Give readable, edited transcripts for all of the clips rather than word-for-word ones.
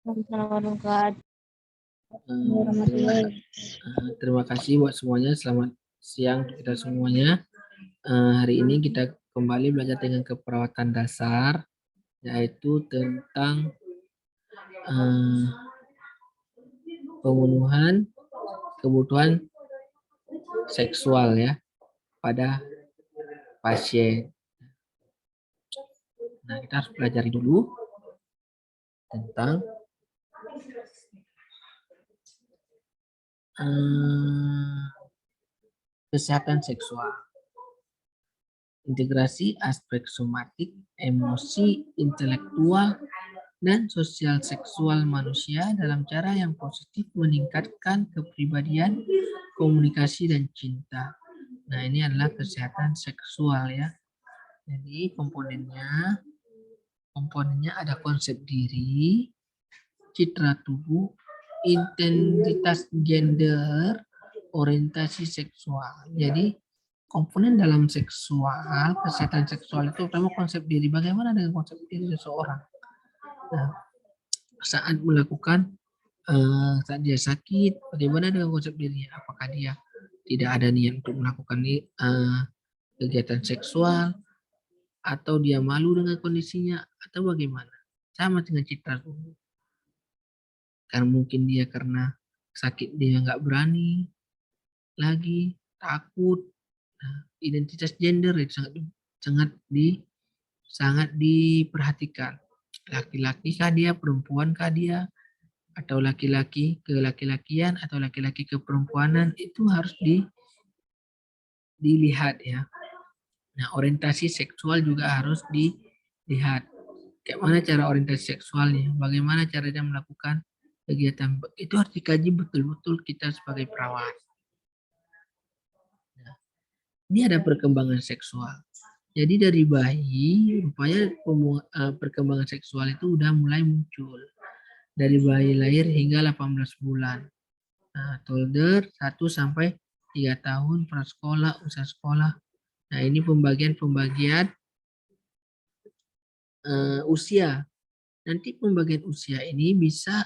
Terima, terima kasih buat semuanya. Selamat siang kita semuanya. Hari ini kita kembali belajar dengan keperawatan dasar, yaitu tentang pemenuhan kebutuhan seksual ya pada pasien. Nah, kita harus pelajari dulu tentang kesehatan seksual. Integrasi aspek somatik, emosi, intelektual, dan sosial seksual manusia dalam cara yang positif meningkatkan kepribadian, komunikasi, dan cinta. Nah, ini adalah kesehatan seksual ya. Jadi komponennya ada konsep diri, citra tubuh, intensitas gender, orientasi seksual. Jadi komponen dalam seksual, kesehatan seksual itu utama konsep diri. Bagaimana dengan konsep diri seseorang? Nah, saat melakukan saat dia sakit, bagaimana dengan konsep dirinya? Apakah dia tidak ada niat untuk melakukan kegiatan seksual, atau dia malu dengan kondisinya, atau bagaimana? Sama dengan citra tubuh. Karena mungkin dia karena sakit dia nggak berani lagi, takut. Nah, identitas gender itu sangat diperhatikan. Laki-laki kah dia, perempuan kah dia, atau laki-laki ke laki-lakian atau laki-laki ke perempuanan, itu harus dilihat ya. Nah, orientasi seksual juga harus dilihat. Kayak mana cara orientasi seksualnya, bagaimana caranya melakukan kegiatan, itu harus dikaji betul-betul kita sebagai perawat. Nah, ini ada perkembangan seksual. Jadi dari bayi, rupanya perkembangan seksual itu udah mulai muncul. Dari bayi lahir hingga 18 bulan. Nah, toddler 1 sampai 3 tahun, prasekolah, usia sekolah. Nah, ini pembagian usia. Nanti pembagian usia ini bisa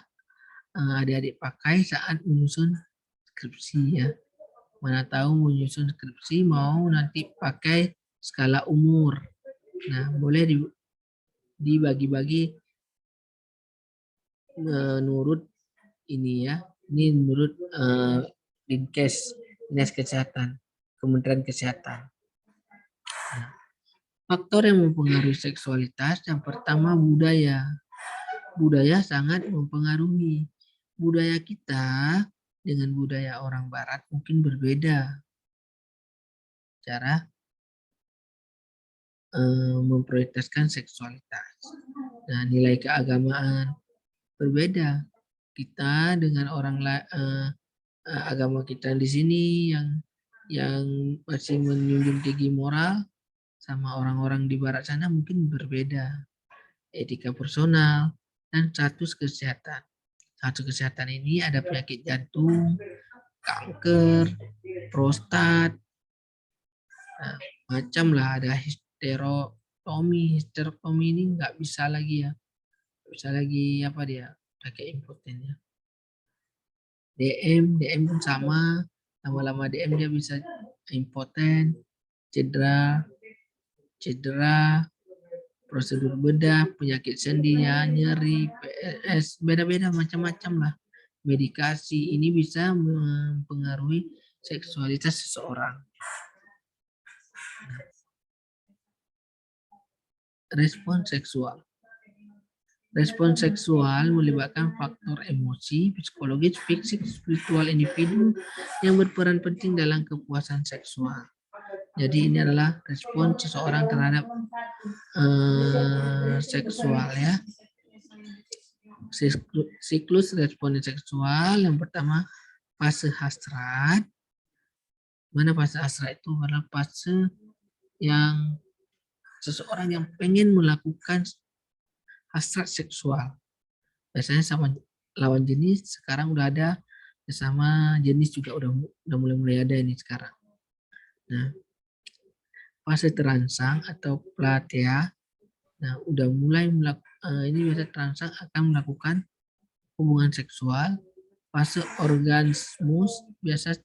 adik-adik pakai saat menyusun skripsi ya. Mana tahu menyusun skripsi mau nanti pakai skala umur. Nah, boleh dibagi-bagi menurut ini ya. Ini menurut Dinkes, Dinas Kesehatan, Kementerian Kesehatan. Nah, faktor yang mempengaruhi seksualitas yang pertama budaya. Budaya sangat mempengaruhi. Budaya kita dengan budaya orang barat mungkin berbeda cara memprioritaskan seksualitas. Nah, nilai keagamaan berbeda. Kita dengan orang agama kita di sini yang masih menjunjung tinggi moral sama orang-orang di barat sana mungkin berbeda. Etika personal dan status kesehatan. Status kesehatan ini ada penyakit jantung, kanker, prostat, nah, macam lah, ada histerektomi ini nggak bisa lagi ya, bisa lagi apa dia pakai impotennya. DM pun sama, lama-lama DM dia bisa impoten, cedera, prosedur bedah, penyakit sendinya, nyeri, PLS, beda-beda macam-macam lah. Medikasi ini bisa mempengaruhi seksualitas seseorang. Respon seksual. Respon seksual melibatkan faktor emosi, psikologis, fisik, spiritual individu yang berperan penting dalam kepuasan seksual. Jadi ini adalah respon seseorang terhadap seksual ya. Siklus respon seksual yang pertama fase hasrat. Mana fase hasrat itu adalah fase yang seseorang yang pengen melakukan hasrat seksual. Biasanya sama lawan jenis, sekarang udah ada sama jenis juga udah mulai ada ini sekarang. Nah, fase terangsang atau platea, nah udah mulai ini biasa terangsang akan melakukan hubungan seksual, fase orgasmus biasa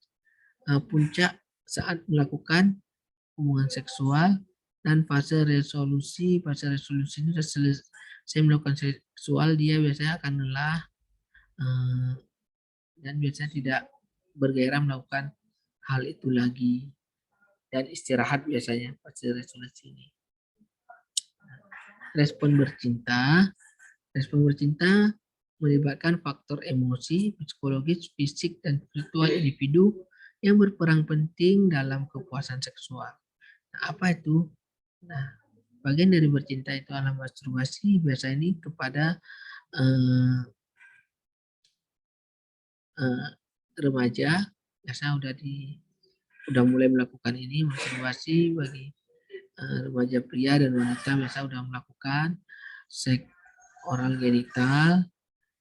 puncak saat melakukan hubungan seksual, dan fase resolusi. Fase resolusi ini sudah selesai melakukan seksual, dia biasanya akan lelah dan biasanya tidak bergairah melakukan hal itu lagi dan istirahat biasanya fase resolusi ini. Respon bercinta. Respon bercinta melibatkan faktor emosi, psikologis, fisik, dan spiritual individu yang berperan penting dalam kepuasan seksual. Nah, apa itu? Nah, bagian dari bercinta itu adalah masturbasi, biasanya ini kepada remaja, biasanya udah mulai melakukan ini, masturbasi bagi remaja pria dan wanita biasa udah melakukan seks oral genital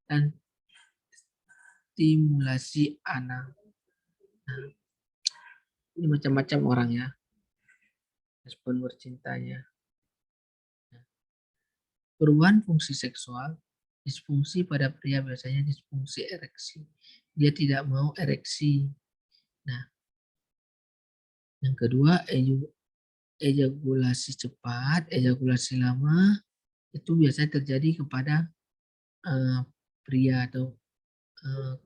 dan stimulasi anal. Nah, ini macam-macam orang ya respon bercintanya. Perubahan fungsi seksual, disfungsi pada pria biasanya disfungsi ereksi. Dia tidak mau ereksi. Nah, yang kedua ejakulasi cepat, ejakulasi lama itu biasanya terjadi kepada pria atau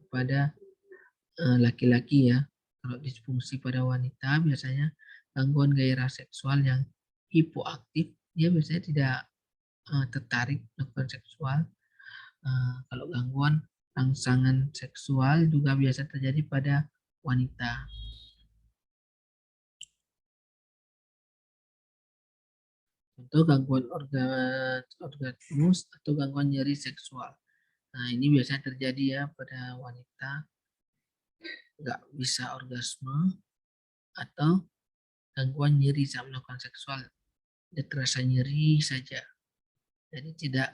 kepada laki-laki ya. Kalau disfungsi pada wanita biasanya gangguan gairah seksual yang hipoaktif, dia biasanya tidak tertarik melakukan seksual. Kalau gangguan rangsangan seksual juga biasa terjadi pada wanita. Contoh gangguan orgasmus atau gangguan nyeri seksual. Nah, ini biasanya terjadi ya pada wanita, nggak bisa orgasme atau gangguan nyeri saat melakukan seksual. Dia terasa nyeri saja. Jadi tidak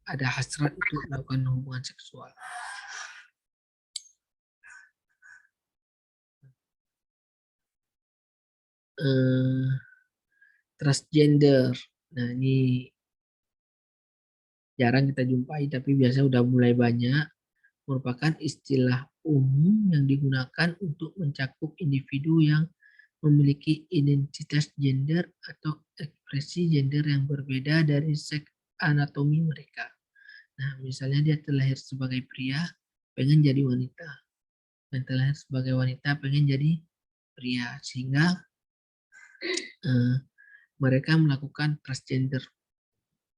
ada hasrat untuk melakukan hubungan seksual. Transgender. Nah, ini jarang kita jumpai, tapi biasanya udah mulai banyak. Merupakan istilah umum yang digunakan untuk mencakup individu yang memiliki identitas gender atau ekspresi gender yang berbeda dari seks anatomi mereka. Nah, misalnya dia terlahir sebagai pria, pengen jadi wanita. Dan terlahir sebagai wanita, pengen jadi pria. Sehingga mereka melakukan transgender,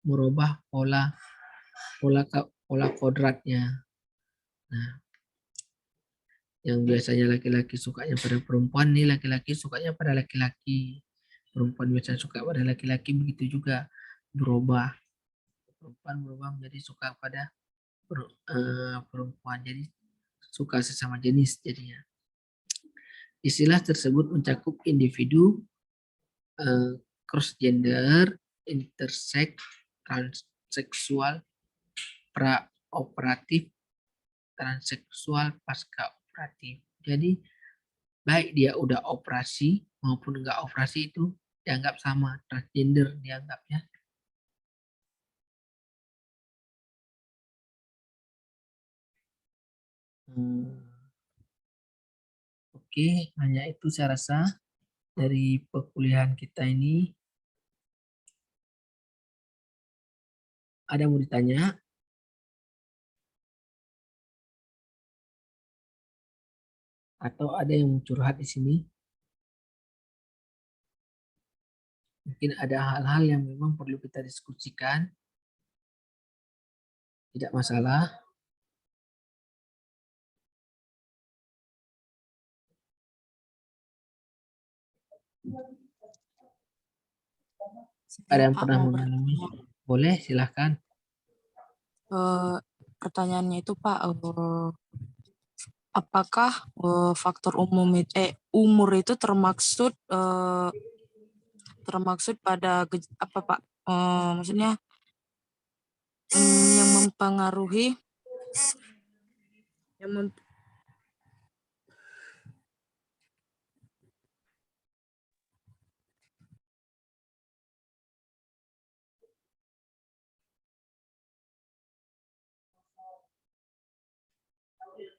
merubah pola kodratnya. Nah, yang biasanya laki-laki sukanya pada perempuan, nih laki-laki sukanya pada laki-laki. Perempuan biasanya suka pada laki-laki, begitu juga berubah. Perempuan berubah menjadi suka pada perempuan, jadi suka sesama jenis jadinya. Istilah tersebut mencakup individu cross-gender, intersex, transseksual, praoperatif, transseksual, pasca operatif. Jadi baik dia udah operasi maupun enggak operasi itu dianggap sama, transgender dianggapnya. Oke, hanya itu saya rasa dari perkuliahan kita ini. Ada yang mau ditanya? Atau ada yang mau curhat di sini? Mungkin ada hal-hal yang memang perlu kita diskusikan. Tidak masalah. Ada yang pernah mengalami? Boleh, silahkan. Pertanyaannya itu Pak, apakah faktor umur itu termaksud pada apa Pak? Maksudnya yang mempengaruhi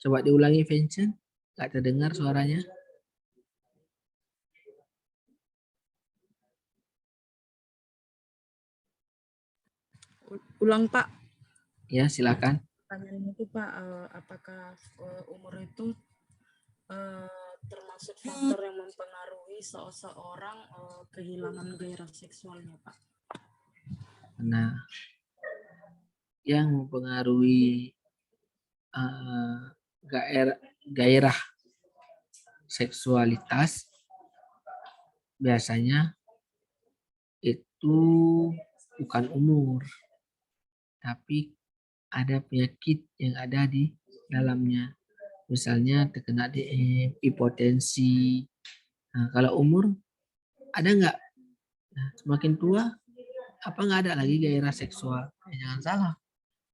Coba diulangi, Vincent. Nggak terdengar suaranya. Ulang Pak. Ya, silakan. Pertanyaan itu Pak, apakah umur itu termasuk faktor yang mempengaruhi seseorang kehilangan gairah seksualnya Pak? Nah, yang mempengaruhi gairah seksualitas biasanya itu bukan umur, tapi ada penyakit yang ada di dalamnya. Misalnya terkena DM, hipotensi. Nah, kalau umur ada nggak? Nah, semakin tua, apa nggak ada lagi gairah seksual? Jangan salah.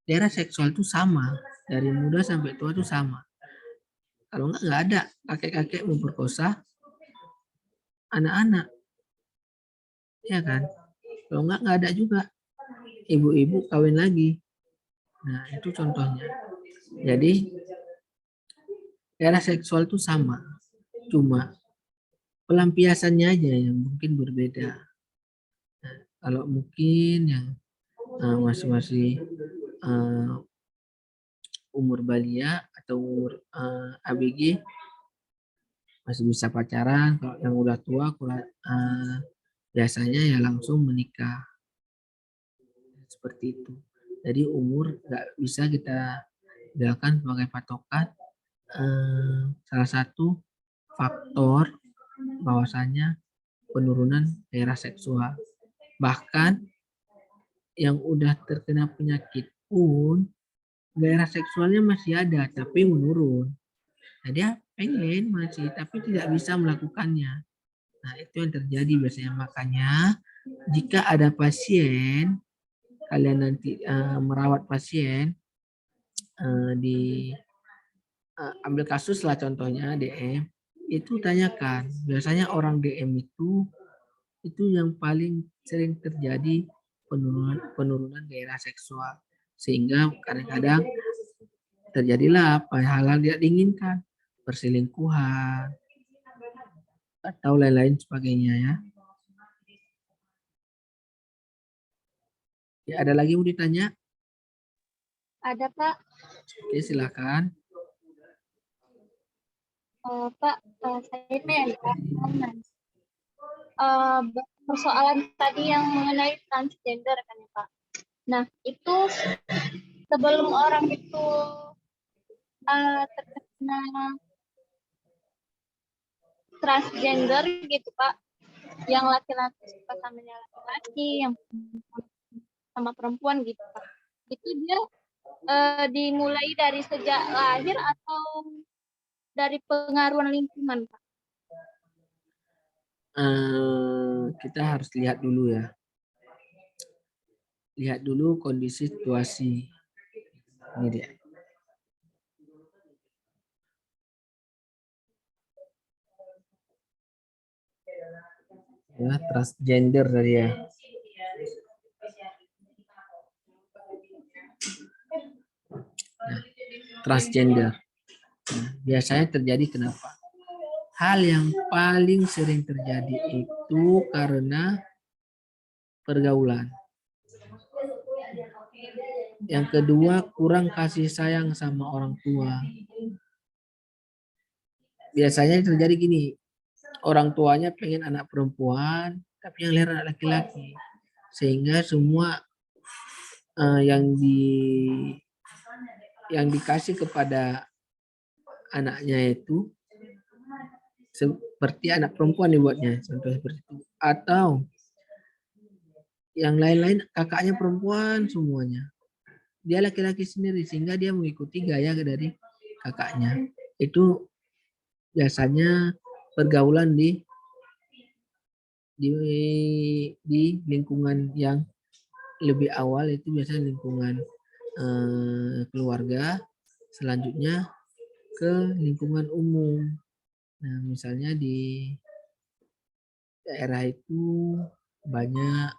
Gairah seksual itu sama. Dari muda sampai tua itu sama. Kalau nggak ada. Kakek-kakek memperkosa anak-anak. Ya kan? Kalau nggak ada juga. Ibu-ibu kawin lagi. Nah, itu contohnya. Jadi, gairah seksual itu sama. Cuma pelampiasannya aja yang mungkin berbeda. Nah, kalau mungkin yang masih umur balia atau umur ABG masih bisa pacaran. Kalau yang udah tua biasanya ya langsung menikah, seperti itu. Jadi umur nggak bisa kita jadikan sebagai patokan. Salah satu faktor bahwasanya penurunan gairah seksual. Bahkan yang udah terkena penyakit pun gairah seksualnya masih ada tapi menurun. Nah, dia pengen masih tapi tidak bisa melakukannya. Nah, itu yang terjadi biasanya. Makanya jika ada pasien, kalian nanti merawat pasien di ambil kasus lah contohnya DM, itu tanyakan. Biasanya orang DM itu yang paling sering terjadi penurunan gairah seksual. Sehingga kadang-kadang terjadilah apa hal-hal tidak diinginkan, perselingkuhan atau lain-lain sebagainya ya. Ya, ada lagi mau ditanya? Ada Pak. Oke, silakan. Pak, saya pengen tanya. Persoalan tadi yang mengenai transgender kan ya Pak. Nah, itu sebelum orang itu terkena transgender gitu Pak, yang laki-laki suka sama laki-laki, yang sama perempuan gitu Pak. Itu dia dimulai dari sejak lahir atau dari pengaruh lingkungan Pak? Kita harus lihat dulu ya. Lihat dulu kondisi situasi. Ini dia. Ya, transgender tadi ya. Nah, transgender. Nah, biasanya terjadi kenapa? Hal yang paling sering terjadi itu karena pergaulan. Yang kedua, kurang kasih sayang sama orang tua. Biasanya terjadi gini, orang tuanya pengen anak perempuan, tapi yang lahir anak laki-laki. Sehingga semua yang dikasih kepada anaknya itu seperti anak perempuan dibuatnya, contoh seperti itu. Atau yang lain-lain kakaknya perempuan semuanya. Dia laki-laki sendiri sehingga dia mengikuti gaya dari kakaknya. Itu biasanya pergaulan di lingkungan yang lebih awal, itu biasanya lingkungan keluarga, selanjutnya ke lingkungan umum. Nah, misalnya di daerah itu banyak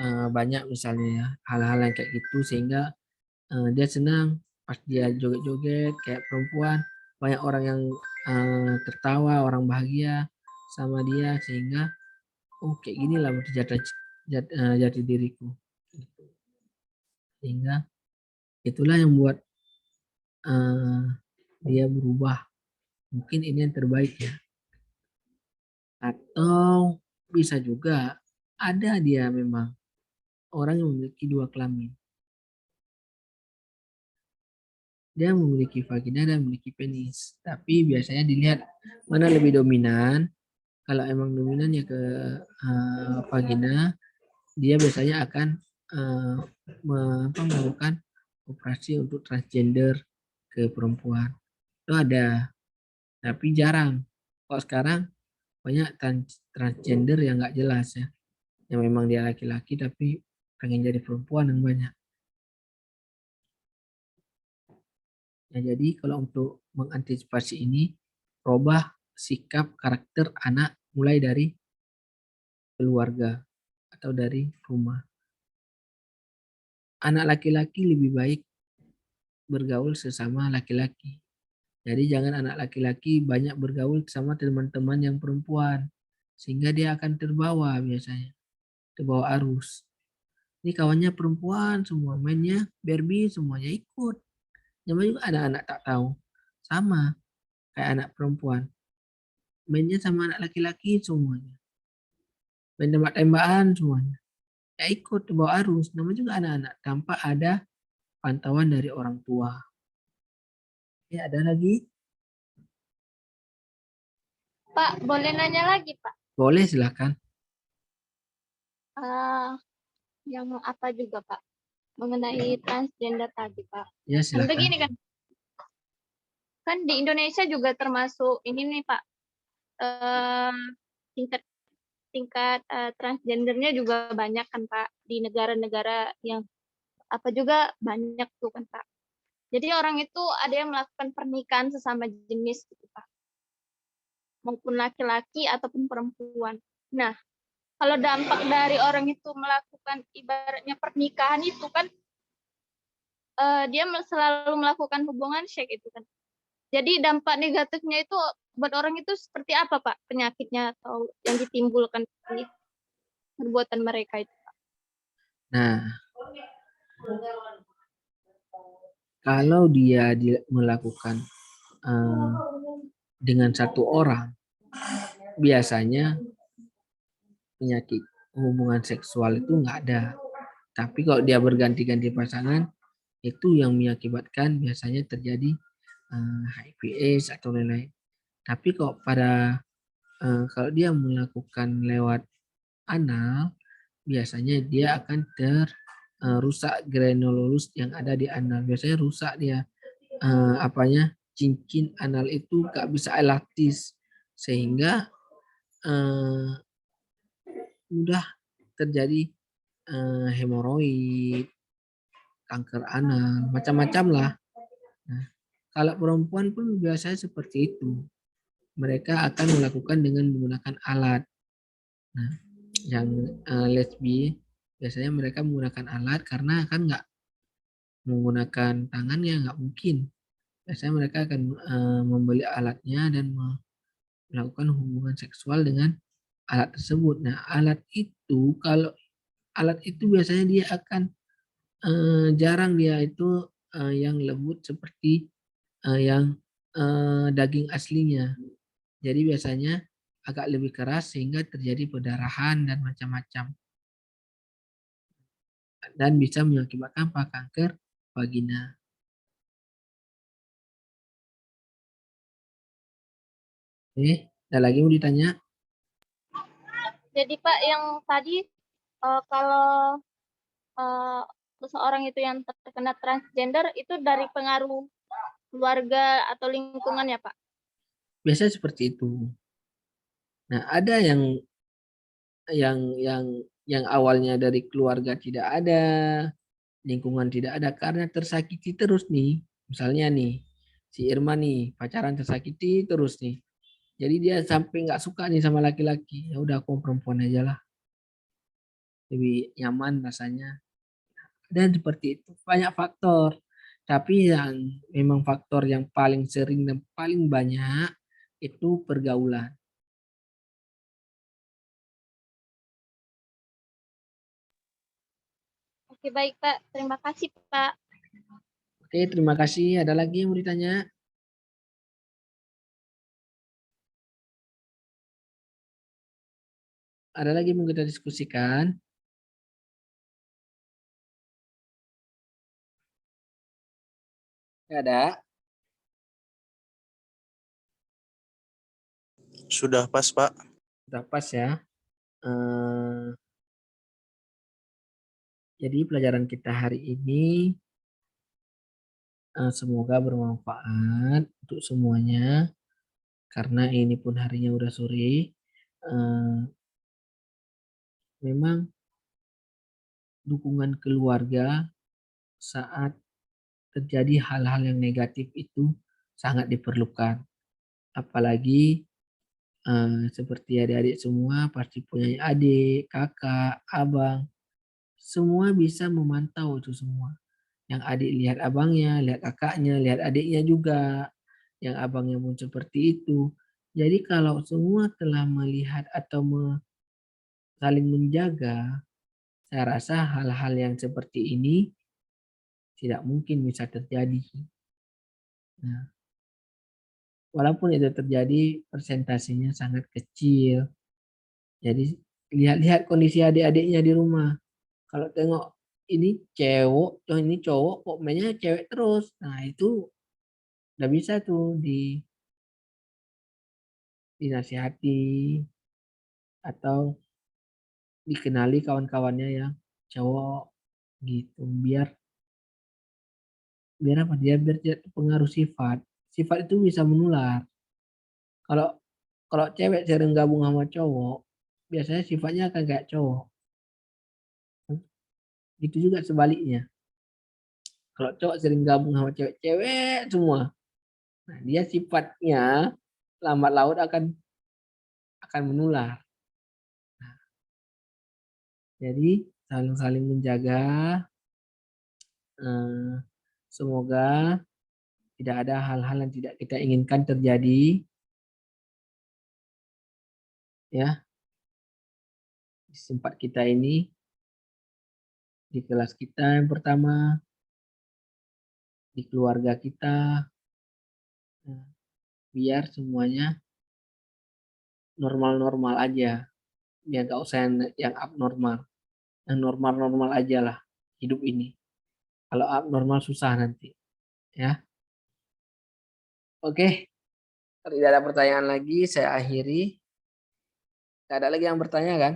banyak misalnya ya, hal-hal yang kayak gitu sehingga dia senang pas dia joget-joget kayak perempuan, banyak orang yang tertawa, orang bahagia sama dia sehingga oh kayak gini lah berarti jati diriku. Sehingga itulah yang buat dia berubah. Mungkin ini yang terbaik ya. Atau bisa juga ada dia memang orang yang memiliki dua kelamin. Dia memiliki vagina dan memiliki penis. Tapi biasanya dilihat mana lebih dominan. Kalau emang dominannya ke vagina, dia biasanya akan melakukan operasi untuk transgender ke perempuan. Itu ada, tapi jarang. Kok sekarang banyak transgender yang nggak jelas ya. Yang memang dia laki-laki tapi pengen jadi perempuan yang banyak. Ya, jadi kalau untuk mengantisipasi ini, rubah sikap karakter anak mulai dari keluarga atau dari rumah. Anak laki-laki lebih baik bergaul sesama laki-laki. Jadi jangan anak laki-laki banyak bergaul sama teman-teman yang perempuan. Sehingga dia akan terbawa biasanya. Terbawa arus. Ini kawannya perempuan semua, mainnya Barbie semuanya ikut. Namanya juga anak-anak tak tahu. Sama kayak anak perempuan. Mainnya sama anak laki-laki semuanya. Main tembak-tembakan semuanya. Ya ikut terbawa arus. Namanya juga anak-anak tanpa ada pantauan dari orang tua. Ya ada lagi? Pak, boleh nanya lagi, Pak? Boleh silakan. Yang apa juga, Pak? Mengenai transgender tadi, Pak. Ya Kan silakan. begini kan di Indonesia juga termasuk ini nih, Pak. Tingkat transgendernya juga banyak kan, Pak, di negara-negara yang apa juga banyak tuh kan, Pak. Jadi orang itu ada yang melakukan pernikahan sesama jenis gitu, Pak. Maupun laki-laki ataupun perempuan. Nah, kalau dampak dari orang itu melakukan ibaratnya pernikahan itu kan dia selalu melakukan hubungan seks itu kan. Jadi dampak negatifnya itu buat orang itu seperti apa, Pak? Penyakitnya atau yang ditimbulkan dari perbuatan mereka itu, Pak? Nah, kalau dia melakukan dengan satu orang, biasanya penyakit hubungan seksual itu nggak ada. Tapi kalau dia berganti-ganti pasangan, itu yang mengakibatkan biasanya terjadi HIV/AIDS atau lain-lain. Tapi kalau kalau dia melakukan lewat anal, biasanya dia akan rusak granulus yang ada di anal. Biasanya rusak dia cincin anal itu nggak bisa elastis sehingga mudah terjadi hemoroid, kanker anal, macam-macam lah. Nah, kalau perempuan pun biasanya seperti itu. Mereka akan melakukan dengan menggunakan alat. Nah, yang lesbi biasanya mereka menggunakan alat karena kan nggak menggunakan tangan ya nggak mungkin. Biasanya mereka akan membeli alatnya dan melakukan hubungan seksual dengan alat tersebut. Nah, kalau alat itu biasanya dia akan jarang dia itu yang lembut seperti yang daging aslinya. Jadi biasanya agak lebih keras sehingga terjadi perdarahan dan macam-macam. Dan bisa mengakibatkan kanker vagina. Oke, ada lagi mau ditanya? Jadi Pak, yang tadi kalau seseorang itu yang terkena transgender itu dari pengaruh keluarga atau lingkungan ya Pak? Biasanya seperti itu. Nah, ada yang awalnya dari keluarga tidak ada, lingkungan tidak ada karena tersakiti terus nih. Misalnya nih, si Irma nih pacaran tersakiti terus nih. Jadi dia sampai nggak suka nih sama laki-laki. Ya udah aku perempuan aja lah. lebih nyaman rasanya. Dan seperti itu banyak faktor. Tapi yang memang faktor yang paling sering dan paling banyak itu pergaulan. Oke, baik Pak. Terima kasih Pak. Oke, terima kasih. Ada lagi yang mau ditanya? Ada lagi yang mau kita diskusikan? Nggak ada? Sudah pas, Pak. Sudah pas ya. Jadi pelajaran kita hari ini semoga bermanfaat untuk semuanya. Karena ini pun harinya udah sore. Memang dukungan keluarga saat terjadi hal-hal yang negatif itu sangat diperlukan. Apalagi seperti adik-adik semua pasti punya adik, kakak, abang. Semua bisa memantau itu semua. Yang adik lihat abangnya, lihat kakaknya, lihat adiknya juga. Yang abangnya pun seperti itu. Jadi kalau semua telah melihat atau saling menjaga, saya rasa hal-hal yang seperti ini tidak mungkin bisa terjadi. Nah, walaupun itu terjadi, persentasenya sangat kecil. Jadi lihat-lihat kondisi adik-adiknya di rumah. Kalau tengok ini cewek, ini cowok kok mainnya cewek terus. Nah itu udah bisa tuh dinasihati atau dikenali kawan-kawannya yang cowok gitu. Biar apa dia biar tidak terpengaruh sifat. Sifat itu bisa menular. Kalau cewek sering gabung sama cowok, biasanya sifatnya akan kayak cowok. Itu juga sebaliknya. Kalau cowok sering gabung sama cewek-cewek semua, nah dia sifatnya lambat laun akan menular. Nah, jadi saling menjaga. Semoga tidak ada hal-hal yang tidak kita inginkan terjadi. Ya, di tempat kita ini, di kelas kita yang pertama, di keluarga kita, biar semuanya normal-normal aja. Biar gak usah yang abnormal. Yang normal-normal aja lah hidup ini. Kalau abnormal susah nanti. Ya. Oke. Kalau tidak ada pertanyaan lagi, saya akhiri. Tidak ada lagi yang bertanya kan?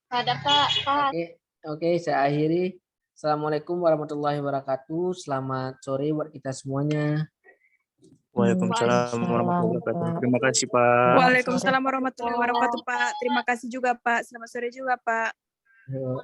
Ada Pak. Pak. Oke, saya akhiri. Assalamualaikum warahmatullahi wabarakatuh. Selamat sore buat kita semuanya. Waalaikumsalam warahmatullahi wabarakatuh. Terima kasih, Pak. Waalaikumsalam warahmatullahi wabarakatuh, Pak. Terima kasih juga, Pak. Selamat sore juga, Pak. Yuk.